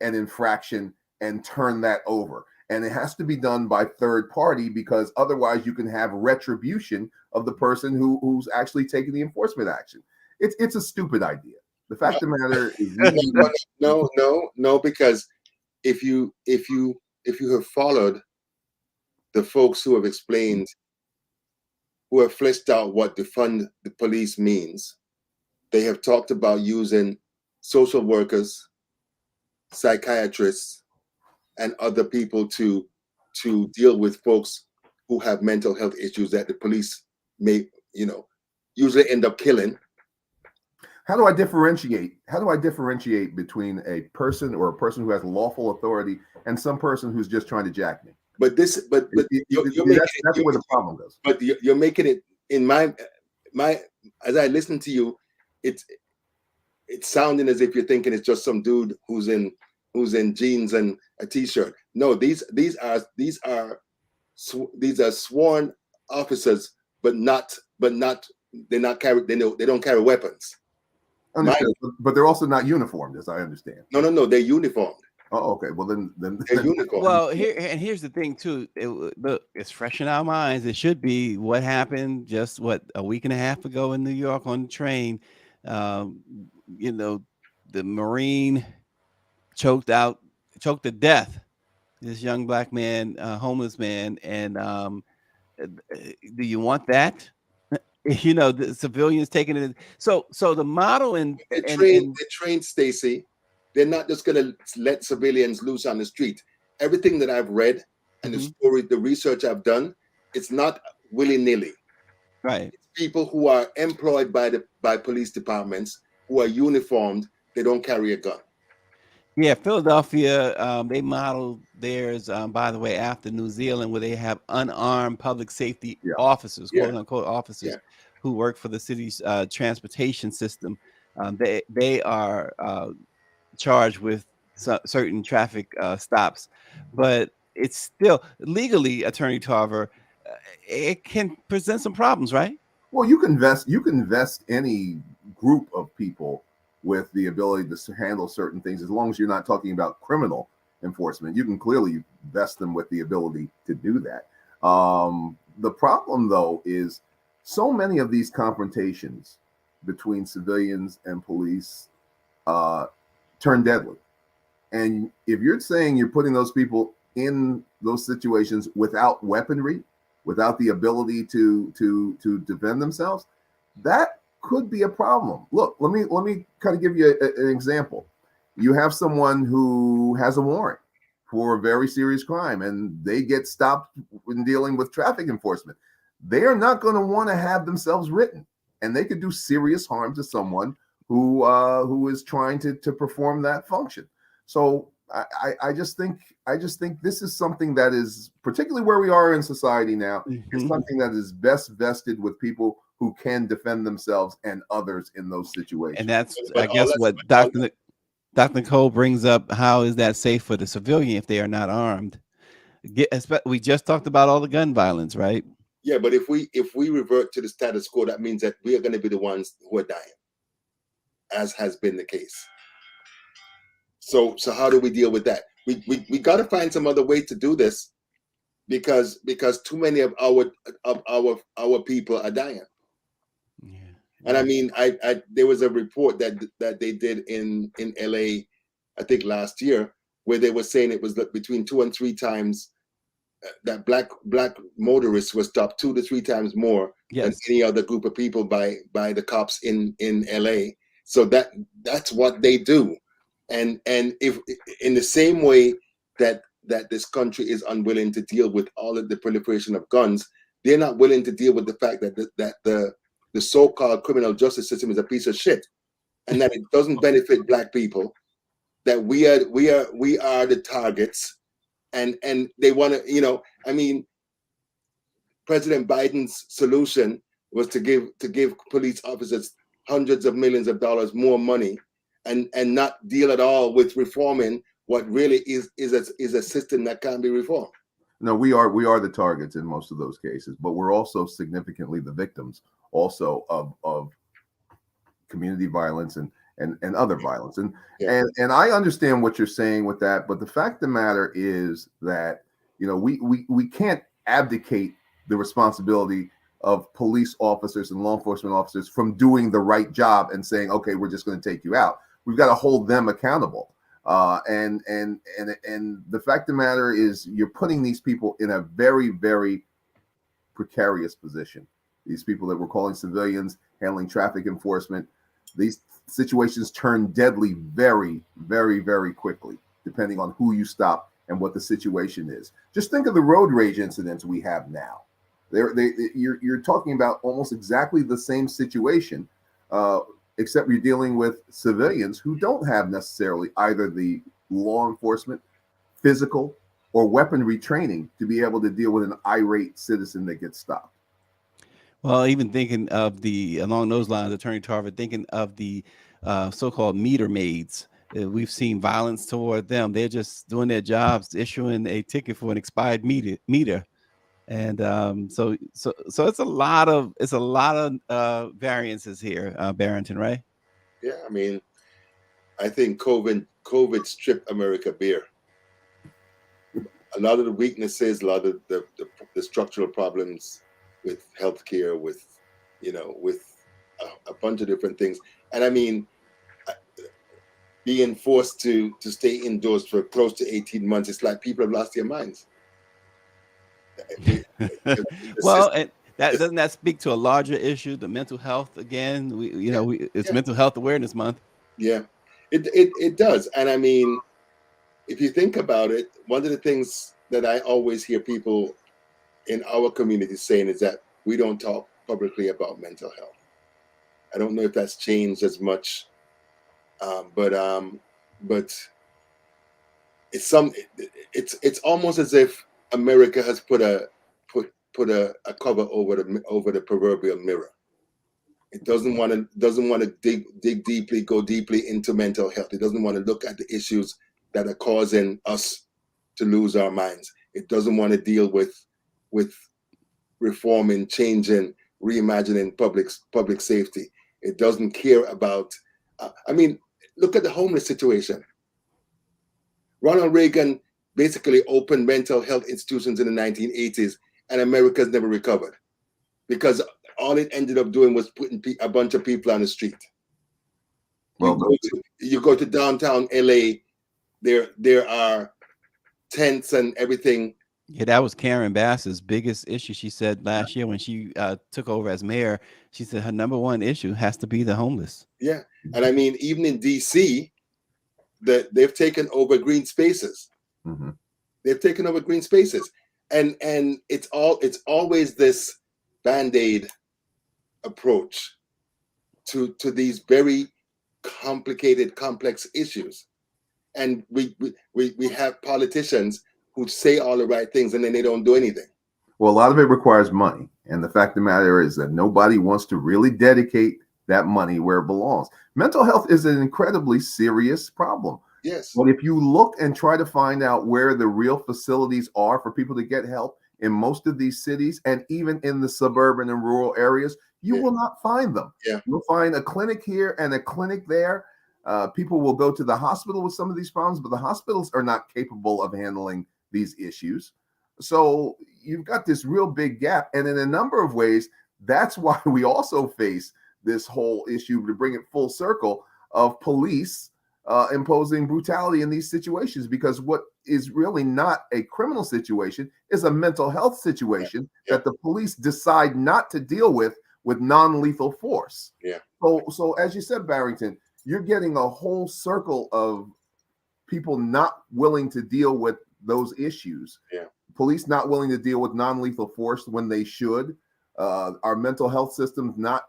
an infraction and turn that over. And it has to be done by third party, because otherwise you can have retribution of the person who's actually taking the enforcement action. It's a stupid idea. The fact of the matter is no, because if you have followed the folks who have explained, who have fleshed out what defund the police means, they have talked about using social workers, psychiatrists, and other people to deal with folks who have mental health issues that the police may, usually end up killing. How do I differentiate between a person who has lawful authority and some person who's just trying to jack me? But that's where the problem goes. But you're making it, in my as I listen to you, it's sounding as if you're thinking it's just some dude who's in jeans and a t-shirt. No, these are sworn officers, but they don't carry weapons. Understood, but they're also not uniformed, as I understand. No, they're uniformed. Oh, okay. Well, then they're uniformed. Well, here's the thing too. It's fresh in our minds. It should be what happened just a week and a half ago in New York on the train. The Marine choked to death this young Black man, homeless man, and do you want that? The civilians taking it. So the model they're trained, Stacey. They're not just going to let civilians loose on the street. Everything that I've read and the research I've done, it's not willy-nilly. Right. It's people who are employed by police departments, who are uniformed. They don't carry a gun. Yeah, Philadelphia, they modeled theirs, by the way, after New Zealand, where they have unarmed public safety officers, quote unquote officers, who work for the city's transportation system. They are charged with certain traffic stops. But it's still legally, Attorney Tarver, it can present some problems, right? Well, you can vest any group of people with the ability to handle certain things, as long as you're not talking about criminal enforcement. You can clearly vest them with the ability to do that. The problem, though, is so many of these confrontations between civilians and police turn deadly. And if you're saying you're putting those people in those situations without weaponry, without the ability to defend themselves, that could be a problem. Look, let me kind of give you an example. You have someone who has a warrant for a very serious crime, and they get stopped when dealing with traffic enforcement. They are not going to want to have themselves written, and they could do serious harm to someone who is trying to perform that function. So I just think this is something that is, particularly where we are in society now, is something that is best vested with people who can defend themselves and others in those situations. And that's, I guess, what Dr. Nicole brings up. How is that safe for the civilian if they are not armed? We just talked about all the gun violence, right? Yeah, but if we revert to the status quo, that means that we are going to be the ones who are dying, as has been the case. So how do we deal with that? We got to find some other way to do this, because too many of our people are dying. Yeah. And I mean, I there was a report that they did in LA, I think last year, where they were saying it was between 2 and 3 times that black motorists were stopped 2 to 3 times more than any other group of people by the cops in LA. So that's what they do. And if in the same way that this country is unwilling to deal with all of the proliferation of guns, they're not willing to deal with the fact that the so-called criminal justice system is a piece of shit, and that it doesn't benefit black people, that we are the targets, and they want to, I mean, President Biden's solution was to give police officers hundreds of millions of dollars more money, and not deal at all with reforming what really is a system that can't be reformed. No, we are the targets in most of those cases, but we're also significantly the victims also of community violence and other violence. And I understand what you're saying with that, but the fact of the matter is that, we can't abdicate the responsibility of police officers and law enforcement officers from doing the right job and saying, okay, we're just going to take you out. We've got to hold them accountable. And the fact of the matter is, you're putting these people in a very, very precarious position. These people that we're calling civilians handling traffic enforcement, these situations turn deadly very, very, very quickly, depending on who you stop and what the situation is. Just think of the road rage incidents we have now. You're talking about almost exactly the same situation, except you're dealing with civilians who don't have necessarily either the law enforcement, physical, or weaponry training to be able to deal with an irate citizen that gets stopped. Well, even thinking of along those lines, Attorney Tarver, thinking of the so-called meter maids, we've seen violence toward them. They're just doing their jobs, issuing a ticket for an expired meter. And so it's a lot of variances here, Barrington, right? Yeah, I mean, I think COVID stripped America bare. A lot of the weaknesses, a lot of the structural problems with healthcare, with a bunch of different things. And I mean, being forced to stay indoors for close to 18 months, it's like people have lost their minds. Well, and doesn't that speak to a larger issue, the mental health again? It's Mental Health Awareness Month. Yeah, it does. And I mean, if you think about it, one of the things that I always hear people in our community saying is that we don't talk publicly about mental health. I don't know if that's changed as much, but it's almost as if America has put a cover over the proverbial mirror. It doesn't want to dig deeply, go deeply into mental health. It doesn't want to look at the issues that are causing us to lose our minds. It doesn't want to deal with reforming, changing, reimagining public safety. It doesn't care about. I mean, look at the homeless situation. Ronald Reagan basically opened mental health institutions in the 1980s, and America's never recovered because all it ended up doing was putting a bunch of people on the street. Well, you go to downtown LA, there are tents and everything. Yeah, that was Karen Bass's biggest issue. She said last year when she took over as mayor, she said her number one issue has to be the homeless. Yeah, and I mean, even in DC, they've taken over green spaces. Mm-hmm. They've taken over green spaces, and it's always this Band-Aid approach to these very complicated, complex issues, and we have politicians who say all the right things and then they don't do anything. Well, a lot of it requires money, and the fact of the matter is that nobody wants to really dedicate that money where it belongs. Mental health is an incredibly serious problem. Yes. But if you look and try to find out where the real facilities are for people to get help in most of these cities and even in the suburban and rural areas, you will not find them. Yeah. You'll find a clinic here and a clinic there. People will go to the hospital with some of these problems, but the hospitals are not capable of handling these issues. So you've got this real big gap. And in a number of ways, that's why we also face this whole issue, to bring it full circle, of police imposing brutality in these situations, because what is really not a criminal situation is a mental health situation that the police decide not to deal with non-lethal force. Yeah. So as you said, Barrington, you're getting a whole circle of people not willing to deal with those issues. Yeah. Police not willing to deal with non-lethal force when they should. Our mental health systems not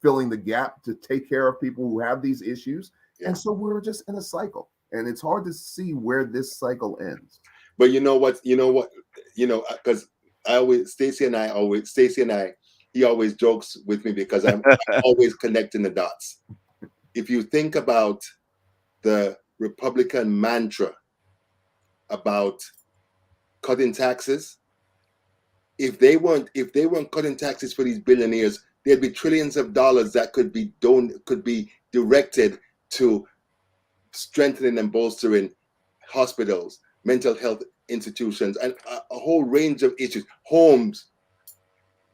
filling the gap to take care of people who have these issues. Yeah. And so we're just in a cycle, and it's hard to see where this cycle ends. But you know what, because Stacey and I, he always jokes with me because I'm always connecting the dots. If you think about the Republican mantra about cutting taxes, if they weren't cutting taxes for these billionaires, there'd be trillions of dollars that could be directed to strengthening and bolstering hospitals, mental health institutions, and a whole range of issues. Homes,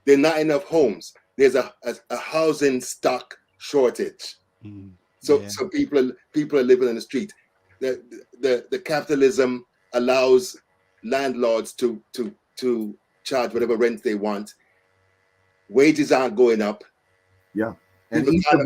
there are not enough homes. There's a housing stock shortage. So people are living on the street. The capitalism allows landlords to charge whatever rent they want. Wages aren't going up. Yeah. And each of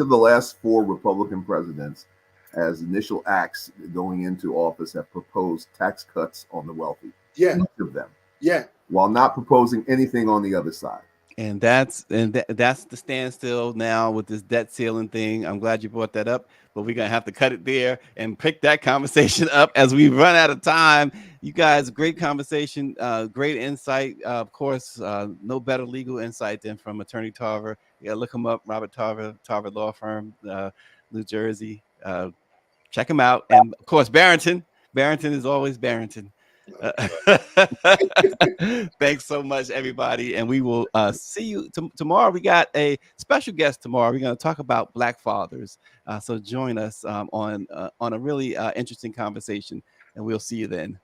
the last 4 Republican presidents, as initial acts going into office, have proposed tax cuts on the wealthy. Yeah. Each of them. Yeah. While not proposing anything on the other side. And that's the standstill now with this debt ceiling thing. I'm glad you brought that up, but we're gonna have to cut it there and pick that conversation up as we run out of time. You guys, great conversation, great insight. Of course, no better legal insight than from Attorney Tarver. You gotta look him up, Robert Tarver Law Firm, New Jersey. Check him out, and of course, Barrington is always Barrington. Thanks so much, everybody, and we will see you tomorrow. We got a special guest tomorrow. We're going to talk about Black fathers, so join us on a really interesting conversation, and we'll see you then.